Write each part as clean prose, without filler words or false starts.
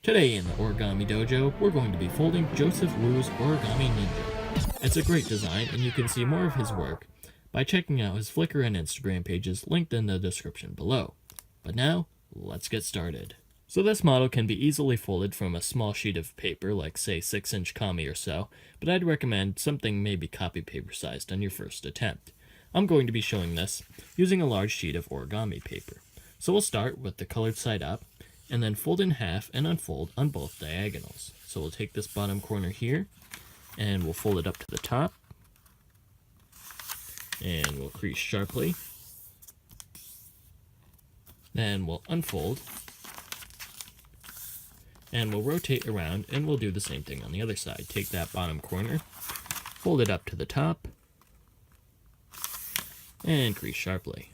Today in the Origami Dojo, we're going to be folding Joseph Wu's Origami Ninja. It's a great design, and you can see more of his work by checking out his Flickr and Instagram pages linked in the description below. But now, let's get started. So this model can be easily folded from a small sheet of paper, like say 6-inch kami or so, but I'd recommend something maybe copy paper sized on your first attempt. I'm going to be showing this using a large sheet of origami paper. So we'll start with the colored side up, and then fold in half and unfold on both diagonals. So we'll take this bottom corner here, and we'll fold it up to the top, and we'll crease sharply. Then we'll unfold, and we'll rotate around, and we'll do the same thing on the other side. Take that bottom corner, fold it up to the top, and crease sharply.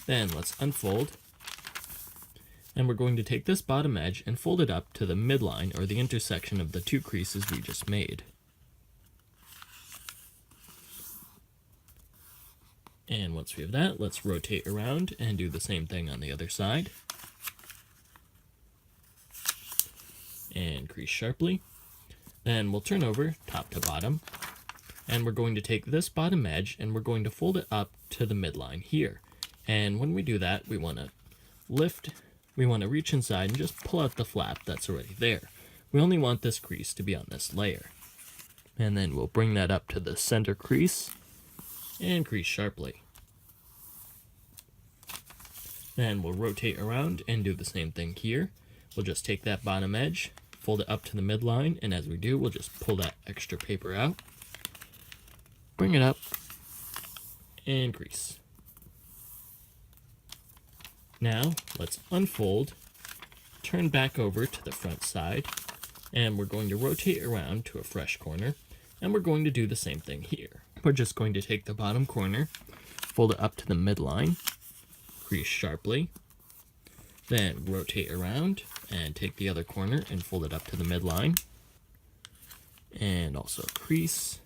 Then let's unfold, and we're going to take this bottom edge and fold it up to the midline, or the intersection of the two creases we just made. And once we have that, let's rotate around and do the same thing on the other side. And crease sharply. Then we'll turn over top to bottom, and we're going to take this bottom edge and we're going to fold it up to the midline here. And when we do that, we want to reach inside and just pull out the flap that's already there. We only want this crease to be on this layer. And then we'll bring that up to the center crease and crease sharply. Then we'll rotate around and do the same thing here. We'll just take that bottom edge, fold it up to the midline, and as we do, we'll just pull that extra paper out, bring it up, and crease. Now, let's unfold, turn back over to the front side, and we're going to rotate around to a fresh corner, and we're going to do the same thing here. We're just going to take the bottom corner, fold it up to the midline, crease sharply, then rotate around, and take the other corner and fold it up to the midline, and also crease,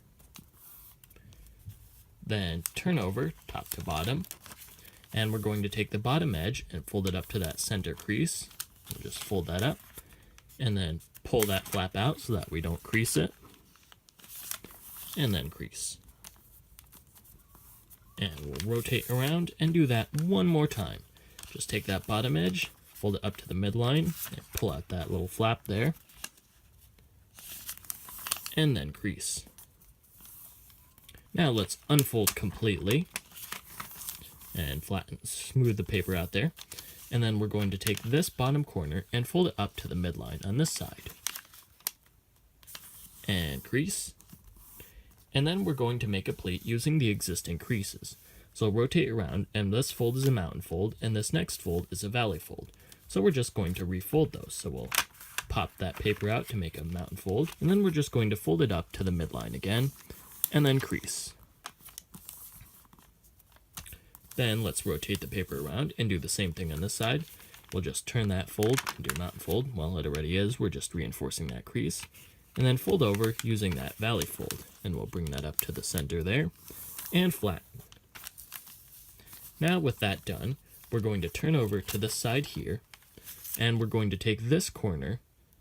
then turn over top to bottom, and we're going to take the bottom edge and fold it up to that center crease. We'll just fold that up, and then pull that flap out so that we don't crease it, and then crease. And we'll rotate around and do that one more time. Just take that bottom edge, fold it up to the midline, and pull out that little flap there, and then crease. Now let's unfold completely and smooth the paper out there. And then we're going to take this bottom corner and fold it up to the midline on this side. And crease. And then we're going to make a plate using the existing creases. So rotate around, and this fold is a mountain fold, and this next fold is a valley fold. So we're just going to refold those. So we'll pop that paper out to make a mountain fold, and then we're just going to fold it up to the midline again, and then crease. Then let's rotate the paper around and do the same thing on this side. We'll just turn that fold into a mountain fold. Well, it already is. We're just reinforcing that crease. And then fold over using that valley fold. And we'll bring that up to the center there and flatten. Now with that done, we're going to turn over to this side here. And we're going to take this corner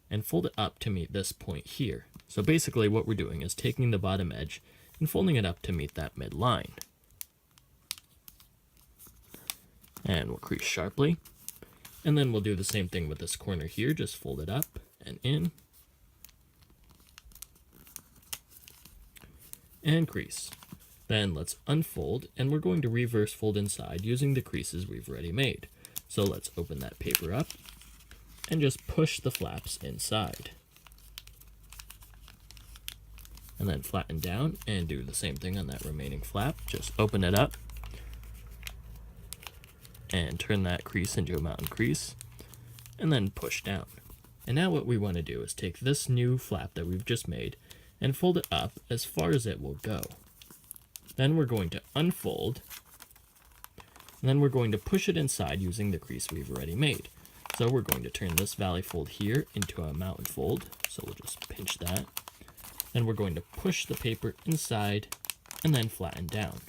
and fold it up to meet this point here. So basically what we're doing is taking the bottom edge and folding it up to meet that midline. And we'll crease sharply, and then we'll do the same thing with this corner here, just fold it up and in, and crease. Then let's unfold, and we're going to reverse fold inside using the creases we've already made. So let's open that paper up, and just push the flaps inside. And then flatten down, and do the same thing on that remaining flap, just open it up, and turn that crease into a mountain crease, and then push down. And now what we want to do is take this new flap that we've just made and fold it up as far as it will go. Then we're going to unfold, and then we're going to push it inside using the crease we've already made. So we're going to turn this valley fold here into a mountain fold, so we'll just pinch that. Then we're going to push the paper inside and then flatten down.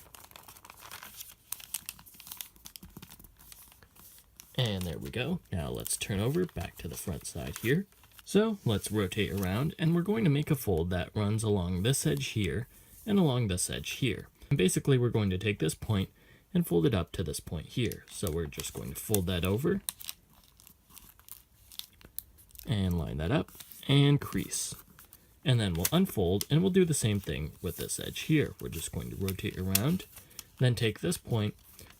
And there we go. Now let's turn over back to the front side here. So let's rotate around, and we're going to make a fold that runs along this edge here and along this edge here. And basically we're going to take this point and fold it up to this point here. So we're just going to fold that over and line that up and crease. And then we'll unfold, and we'll do the same thing with this edge here. We're just going to rotate around, then take this point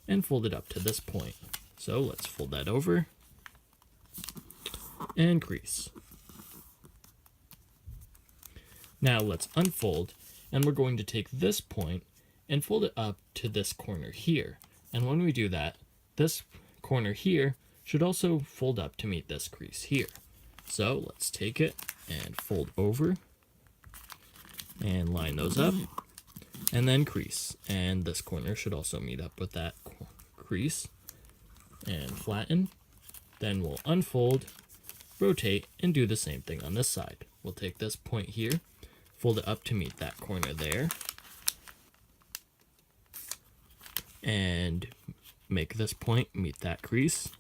and fold it up to this point. So let's fold that over and crease. Now let's unfold, and we're going to take this point and fold it up to this corner here. And when we do that, this corner here should also fold up to meet this crease here. So let's take it and fold over and line those up and then crease. And this corner should also meet up with that crease and flatten. Then we'll unfold, rotate, and do the same thing on this side. We'll take this point here, fold it up to meet that corner there, and make this point meet that crease,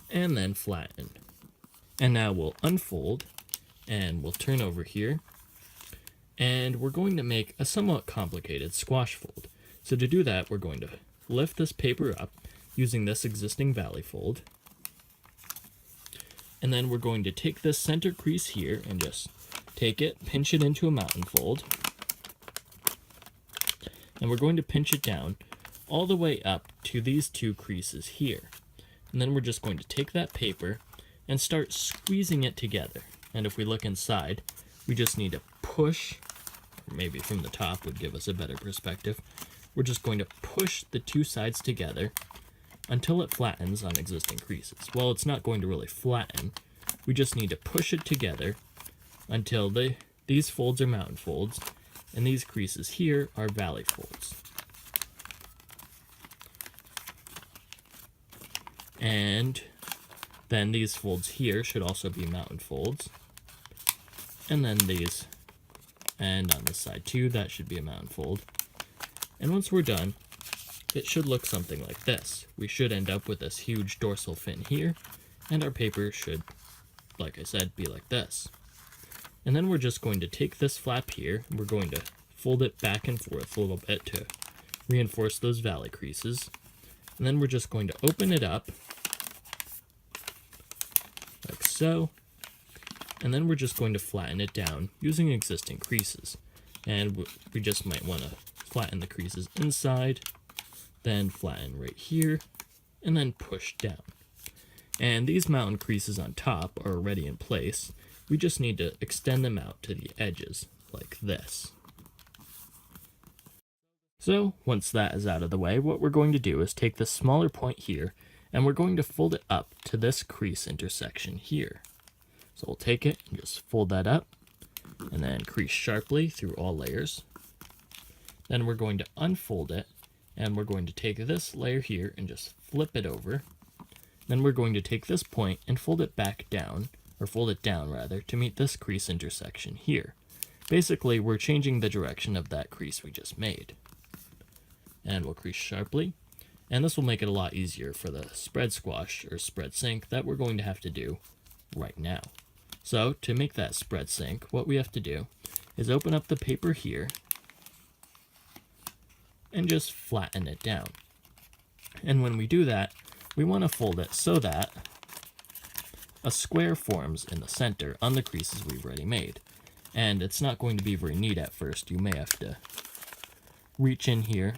and then flatten. And now we'll unfold, and we'll turn over here, and we're going to make a somewhat complicated squash fold. So to do that, we're going to lift this paper up using this existing valley fold, and then we're going to take this center crease here and just take it, pinch it into a mountain fold, and we're going to pinch it down all the way up to these two creases here. And then we're just going to take that paper and start squeezing it together. And if we look inside, we just need to push, or maybe from the top would give us a better perspective. We're just going to push the two sides together until it flattens on existing creases. Well, it's not going to really flatten. We just need to push it together until these folds are mountain folds, and these creases here are valley folds. And then these folds here should also be mountain folds. And then these, and on this side too, that should be a mountain fold. And once we're done, it should look something like this. We should end up with this huge dorsal fin here, and our paper should, like I said, be like this. And then we're just going to take this flap here, and we're going to fold it back and forth a little bit to reinforce those valley creases. And then we're just going to open it up, like so. And then we're just going to flatten it down using existing creases. And we just might want to flatten the creases inside, then flatten right here, and then push down. And these mountain creases on top are already in place. We just need to extend them out to the edges, like this. So once that is out of the way, what we're going to do is take this smaller point here, and we're going to fold it up to this crease intersection here. So we'll take it and just fold that up, and then crease sharply through all layers. Then we're going to unfold it, and we're going to take this layer here and just flip it over. Then we're going to take this point and fold it back down, or fold it down rather, to meet this crease intersection here. Basically, we're changing the direction of that crease we just made. And we'll crease sharply, and this will make it a lot easier for the spread squash or spread sink that we're going to have to do right now. So to make that spread sink, what we have to do is open up the paper here and just flatten it down. And when we do that, we want to fold it so that a square forms in the center on the creases we've already made. And it's not going to be very neat at first. You may have to reach in here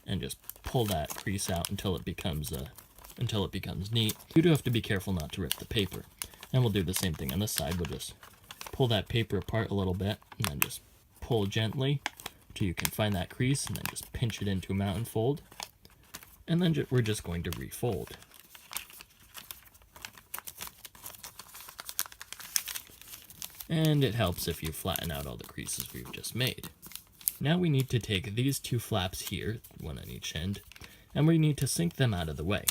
and just pull that crease out until it becomes neat. You do have to be careful not to rip the paper. And we'll do the same thing on this side. We'll just pull that paper apart a little bit and then just pull gently until you can find that crease, and then just pinch it into a mountain fold. And then we're just going to refold. And it helps if you flatten out all the creases we've just made. Now we need to take these two flaps here, one on each end, and we need to sink them out of the way.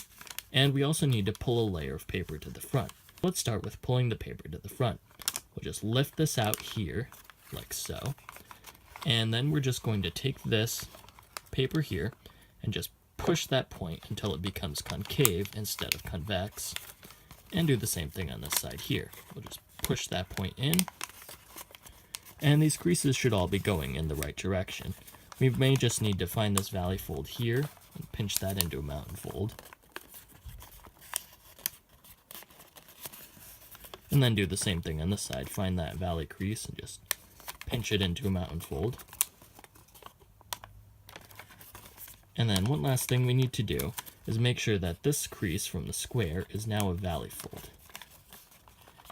And we also need to pull a layer of paper to the front. Let's start with pulling the paper to the front. We'll just lift this out here, like so. And then we're just going to take this paper here and just push that point until it becomes concave instead of convex, and do the same thing on this side here. We'll just push that point in, and these creases should all be going in the right direction. We may just need to find this valley fold here and pinch that into a mountain fold, and then do the same thing on this side. Find that valley crease and just pinch it into a mountain fold. And then one last thing we need to do is make sure that this crease from the square is now a valley fold.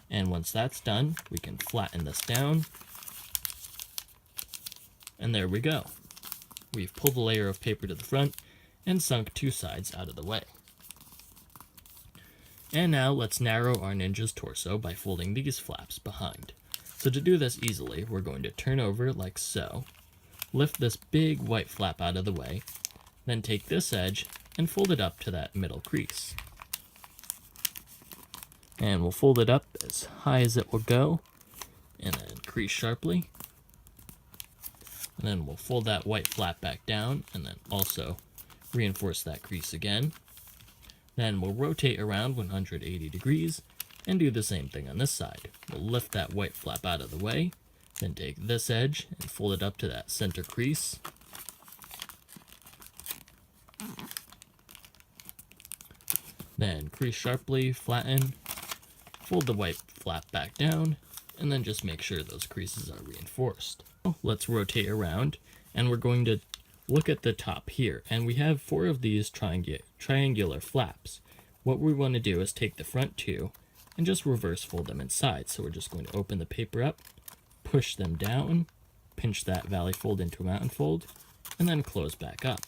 And once that's done, we can flatten this down. And there we go. We've pulled a layer of paper to the front and sunk two sides out of the way. And now let's narrow our ninja's torso by folding these flaps behind. So to do this easily, we're going to turn over like so, lift this big white flap out of the way, then take this edge and fold it up to that middle crease. And we'll fold it up as high as it will go, and then crease sharply. And then we'll fold that white flap back down, and then also reinforce that crease again. Then we'll rotate around 180 degrees and do the same thing on this side. We'll lift that white flap out of the way, then take this edge and fold it up to that center crease. Then crease sharply, flatten, fold the white flap back down, and then just make sure those creases are reinforced. Let's rotate around, and we're going to look at the top here, and we have 4 of these triangular flaps. What we want to do is take the front 2 and just reverse fold them inside. So we're just going to open the paper up, push them down, pinch that valley fold into a mountain fold, and then close back up.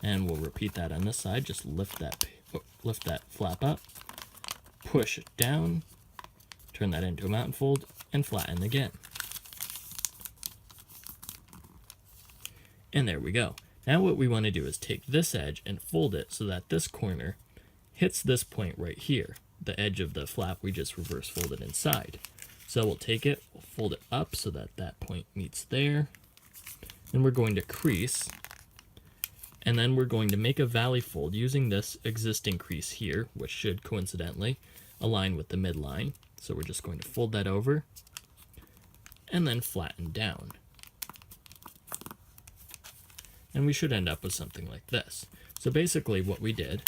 And we'll repeat that on this side. Just lift that flap up, push it down, turn that into a mountain fold, and flatten again. And there we go. Now what we want to do is take this edge and fold it so that this corner hits this point right here, the edge of the flap we just reverse folded inside. So we'll take it, we'll fold it up so that that point meets there, and we're going to crease, and then we're going to make a valley fold using this existing crease here, which should coincidentally align with the midline. So we're just going to fold that over and then flatten down. And we should end up with something like this. So basically what we did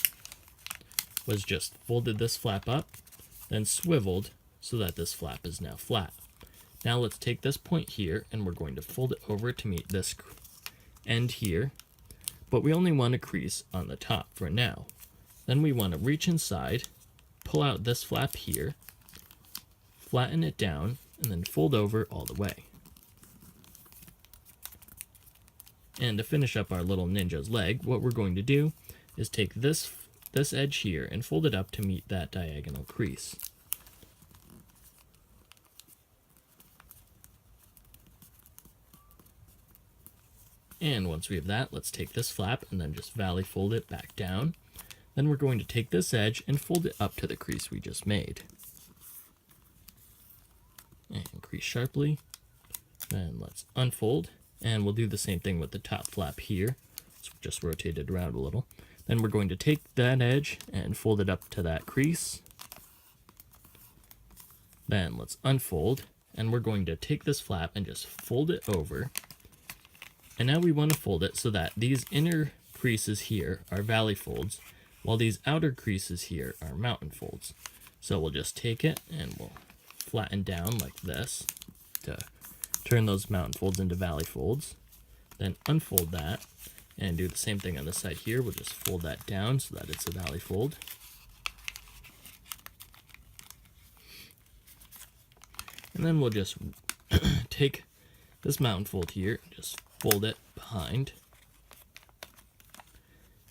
was just folded this flap up, then swiveled so that this flap is now flat. Now let's take this point here and we're going to fold it over to meet this end here, but we only want to crease on the top for now. Then we want to reach inside, pull out this flap here, flatten it down, and then fold over all the way. And to finish up our little ninja's leg, what we're going to do is take this edge here and fold it up to meet that diagonal crease. And once we have that, let's take this flap and then just valley fold it back down. Then we're going to take this edge and fold it up to the crease we just made. And crease sharply. Then let's unfold. And we'll do the same thing with the top flap here. So just rotate it around a little. Then we're going to take that edge and fold it up to that crease. Then let's unfold. And we're going to take this flap and just fold it over. And now we want to fold it so that these inner creases here are valley folds, while these outer creases here are mountain folds. So we'll just take it and we'll flatten down like this to turn those mountain folds into valley folds. Then unfold that and do the same thing on this side here. We'll just fold that down so that it's a valley fold. And then we'll just take this mountain fold here, just fold it behind.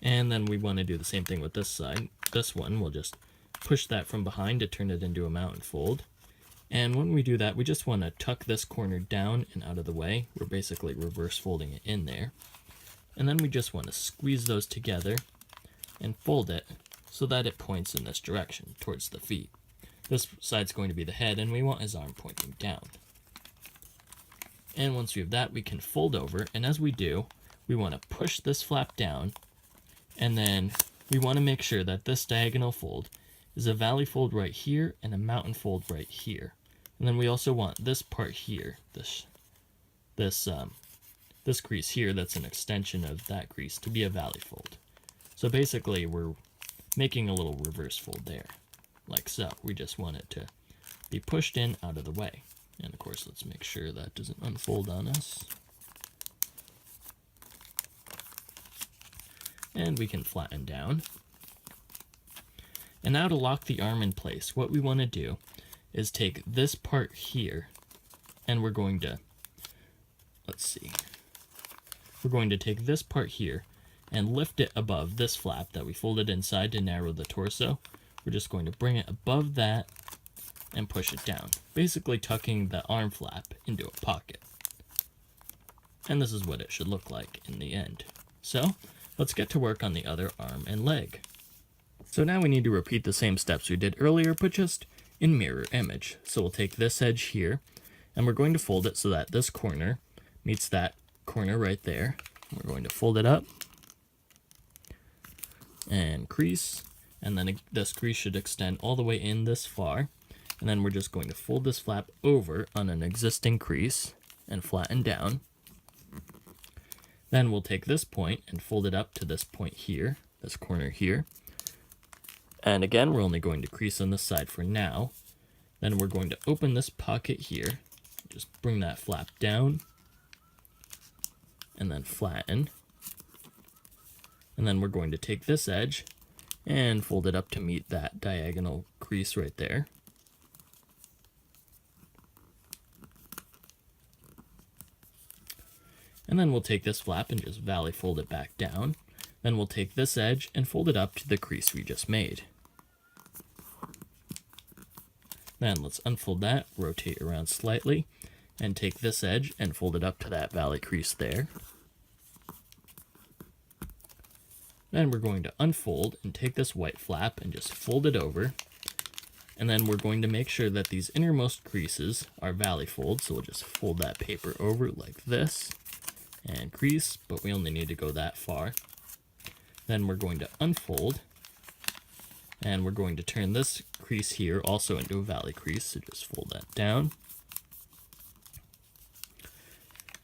And then we want to do the same thing with this side. This one, we'll just push that from behind to turn it into a mountain fold. And when we do that, we just want to tuck this corner down and out of the way. We're basically reverse folding it in there. And then we just want to squeeze those together and fold it so that it points in this direction, towards the feet. This side's going to be the head, and we want his arm pointing down. And once we have that, we can fold over, and as we do, we want to push this flap down And then we want to make sure that this diagonal fold is a valley fold right here and a mountain fold right here. And then we also want this part here, this crease here that's an extension of that crease to be a valley fold. So basically we're making a little reverse fold there, like so. We just want it to be pushed in out of the way. And of course, let's make sure that doesn't unfold on us. And we can flatten down. And now to lock the arm in place, what we want to do is take this part here, and we're going to, we're going to take this part here and lift it above this flap that we folded inside to narrow the torso. We're just going to bring it above that and push it down, basically tucking the arm flap into a pocket. And this is what it should look like in the end. So let's get to work on the other arm and leg. So now we need to repeat the same steps we did earlier, but just in mirror image. So we'll take this edge here, and we're going to fold it so that this corner meets that corner right there. We're going to fold it up and crease, and then this crease should extend all the way in this far. And then we're just going to fold this flap over on an existing crease and flatten down. Then we'll take this point and fold it up to this point here, this corner here. And again, we're only going to crease on this side for now. Then we're going to open this pocket here, just bring that flap down, and then flatten. And then we're going to take this edge and fold it up to meet that diagonal crease right there. And then we'll take this flap and just valley fold it back down. Then we'll take this edge and fold it up to the crease we just made. Then let's unfold that, rotate around slightly, and take this edge and fold it up to that valley crease there. Then we're going to unfold and take this white flap and just fold it over. And then we're going to make sure that these innermost creases are valley folds, so we'll just fold that paper over like this and crease, but we only need to go that far. Then we're going to unfold, and we're going to turn this crease here also into a valley crease, so just fold that down.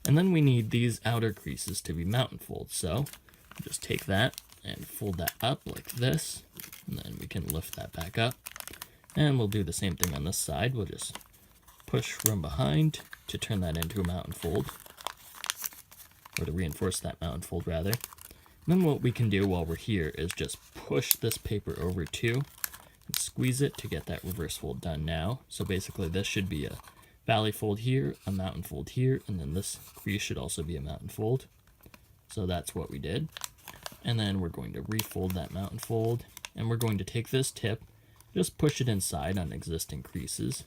And then we need these outer creases to be mountain folds, so just take that and fold that up like this, and then we can lift that back up. And we'll do the same thing on this side. We'll just push from behind to turn that into a mountain fold, or to reinforce that mountain fold rather. And then what we can do while we're here is just push this paper over too and squeeze it to get that reverse fold done now. So basically this should be a valley fold here, a mountain fold here, and then this crease should also be a mountain fold. So that's what we did. And then we're going to refold that mountain fold, and we're going to take this tip, just push it inside on existing creases,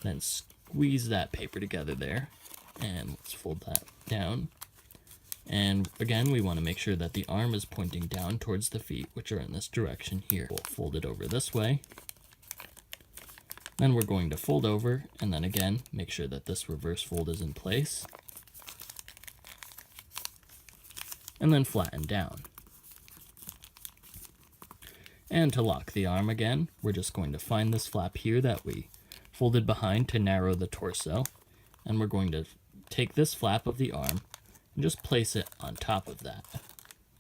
then squeeze that paper together there, and let's fold that down. And again, we want to make sure that the arm is pointing down towards the feet, which are in this direction here. We'll fold it over this way. Then we're going to fold over, and then again, make sure that this reverse fold is in place. And then flatten down. And to lock the arm again, we're just going to find this flap here that we folded behind to narrow the torso. And we're going to take this flap of the arm and just place it on top of that.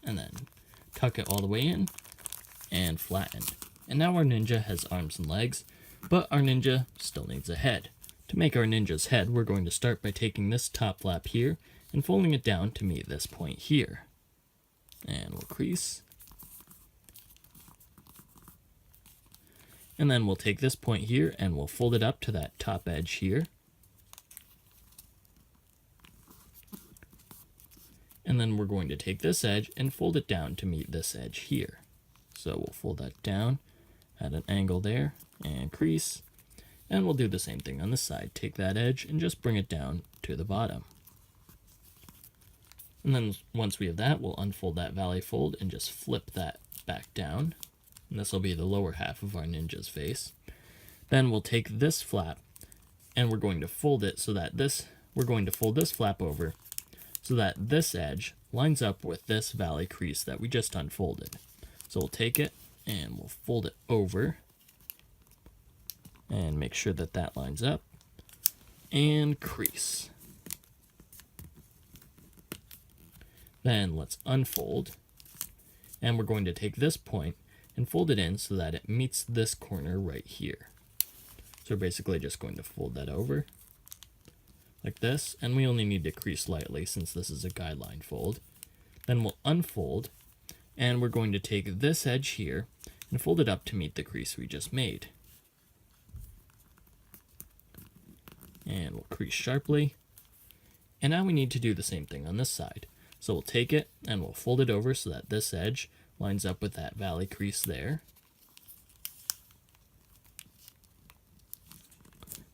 And then tuck it all the way in and flatten. And now our ninja has arms and legs, but our ninja still needs a head. To make our ninja's head, we're going to start by taking this top flap here and folding it down to meet this point here. And we'll crease. And then we'll take this point here and we'll fold it up to that top edge here. And then we're going to take this edge and fold it down to meet this edge here. So we'll fold that down at an angle there and crease. And we'll do the same thing on this side. Take that edge and just bring it down to the bottom. And then once we have that, we'll unfold that valley fold and just flip that back down. And this will be the lower half of our ninja's face. Then we'll take this flap and we're going to fold it so that we're going to fold this flap over so that this edge lines up with this valley crease that we just unfolded. So we'll take it and we'll fold it over and make sure that that lines up and crease. Then let's unfold, and we're going to take this point and fold it in so that it meets this corner right here. So we're basically just going to fold that over like this, and we only need to crease lightly since this is a guideline fold. Then we'll unfold, and we're going to take this edge here and fold it up to meet the crease we just made. And we'll crease sharply. And now we need to do the same thing on this side. So we'll take it and we'll fold it over so that this edge lines up with that valley crease there.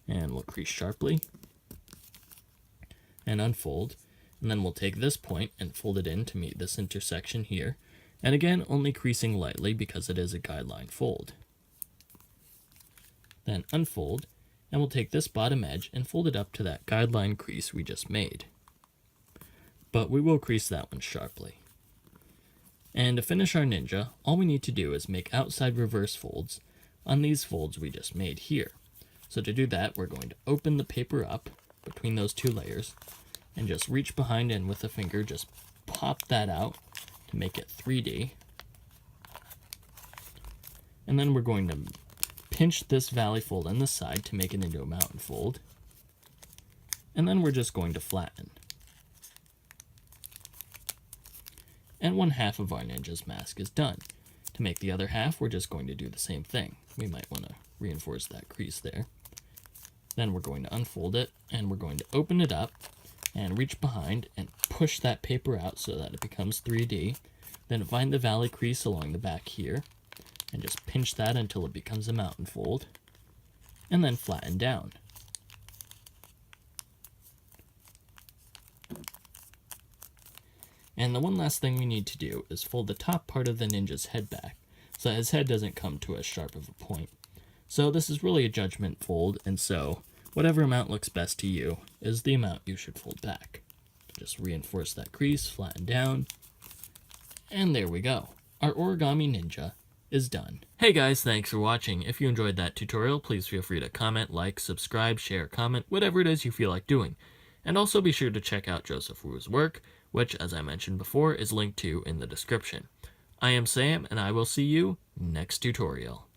And we'll crease sharply and unfold. And then we'll take this point and fold it in to meet this intersection here. And again, only creasing lightly because it is a guideline fold. Then unfold, and we'll take this bottom edge and fold it up to that guideline crease we just made. But we will crease that one sharply. And to finish our ninja, all we need to do is make outside reverse folds on these folds we just made here. So to do that, we're going to open the paper up between those two layers and just reach behind and with a finger just pop that out to make it 3D. And then we're going to pinch this valley fold on the side to make it into a mountain fold. And then we're just going to flatten. And 1/2 of our ninja's mask is done. To make the other half, we're just going to do the same thing. We might want to reinforce that crease there. Then we're going to unfold it, and we're going to open it up and reach behind and push that paper out so that it becomes 3D. Then find the valley crease along the back here and just pinch that until it becomes a mountain fold, and then flatten down. And the one last thing we need to do is fold the top part of the ninja's head back so that his head doesn't come to as sharp of a point. So this is really a judgment fold, and so whatever amount looks best to you is the amount you should fold back. Just reinforce that crease, flatten down, and there we go. Our origami ninja is done. Hey guys, thanks for watching. If you enjoyed that tutorial, please feel free to comment, like, subscribe, share, comment, whatever it is you feel like doing. And also be sure to check out Joseph Wu's work, which, as I mentioned before, is linked to in the description. I am Sam, and I will see you next tutorial.